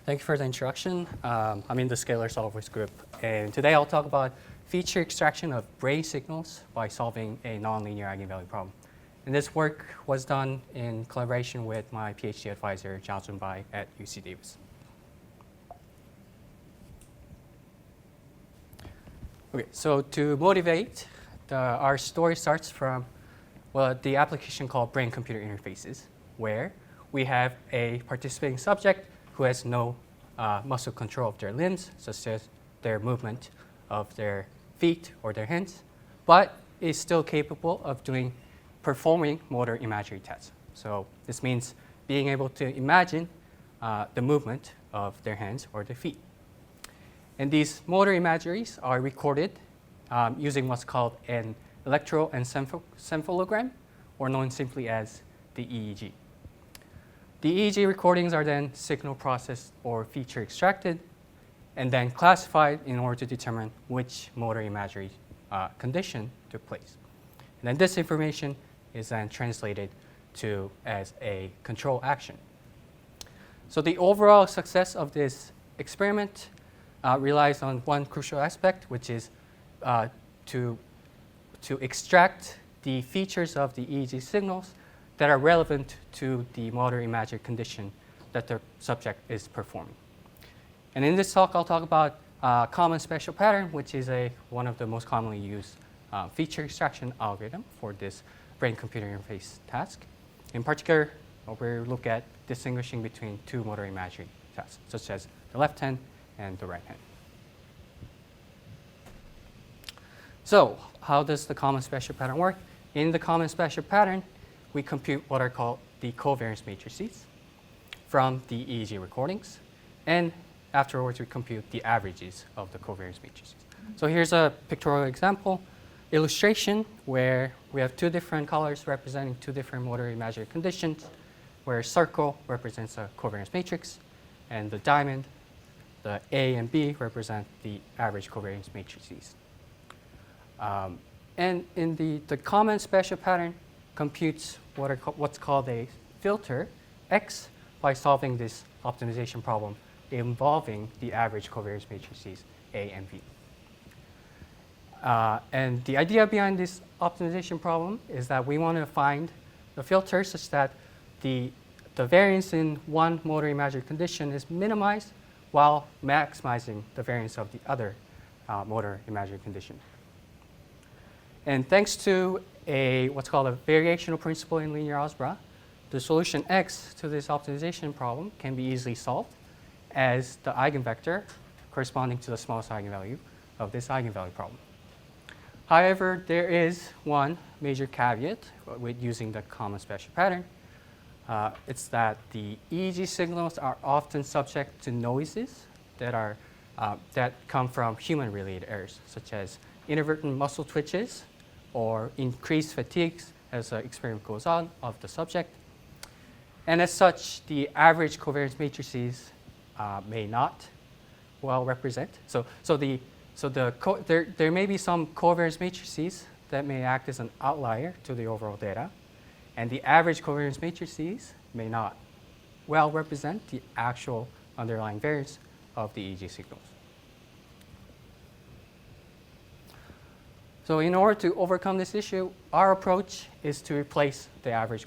Thank you for the introduction. I'm in the scalar solvers group, and today I'll talk about feature extraction of brain signals by solving a nonlinear eigenvalue problem. And this work was done in collaboration with my PhD advisor, Jiajun Bai at UC Davis. Okay, so to motivate, our story starts from the application called brain-computer interfaces, where we have a participating subject who has no muscle control of their limbs, such as their movement of their feet or their hands, but is still capable of performing motor imagery tests. So this means being able to imagine the movement of their hands or their feet. And these motor imageries are recorded using what's called an electroencephalogram, or known simply as the EEG. The EEG recordings are then signal processed or feature extracted and then classified in order to determine which motor imagery condition took place. And then this information is then translated as a control action. So the overall success of this experiment relies on one crucial aspect, which is to extract the features of the EEG signals that are relevant to the motor imagery condition that the subject is performing. And in this talk, I'll talk about common special pattern, which is one of the most commonly used feature extraction algorithm for this brain-computer interface task. In particular, we'll look at distinguishing between two motor imagery tasks, such as the left hand and the right hand. So how does the common special pattern work? In the common special pattern, we compute what are called the covariance matrices from the EEG recordings, and afterwards we compute the averages of the covariance matrices. So here's a pictorial example illustration where we have two different colors representing two different motor imagery conditions, where circle represents a covariance matrix, and the diamond, the A and B, represent the average covariance matrices. And in the common special pattern computes what's called a filter X by solving this optimization problem involving the average covariance matrices A and B. And the idea behind this optimization problem is that we want to find the filter such that the variance in one motor imagery condition is minimized while maximizing the variance of the other motor imagery condition. And thanks to what's called a variational principle in linear algebra, the solution X to this optimization problem can be easily solved as the eigenvector corresponding to the smallest eigenvalue of this eigenvalue problem. However, there is one major caveat with using the common special pattern. It's that the EEG signals are often subject to noises that come from human-related errors, such as inadvertent muscle twitches or increased fatigues as the experiment goes on of the subject. And as such, the average covariance matrices may not well represent. There may be some covariance matrices that may act as an outlier to the overall data, and the average covariance matrices may not well represent the actual underlying variance of the EEG signals. So in order to overcome this issue, our approach is to replace the average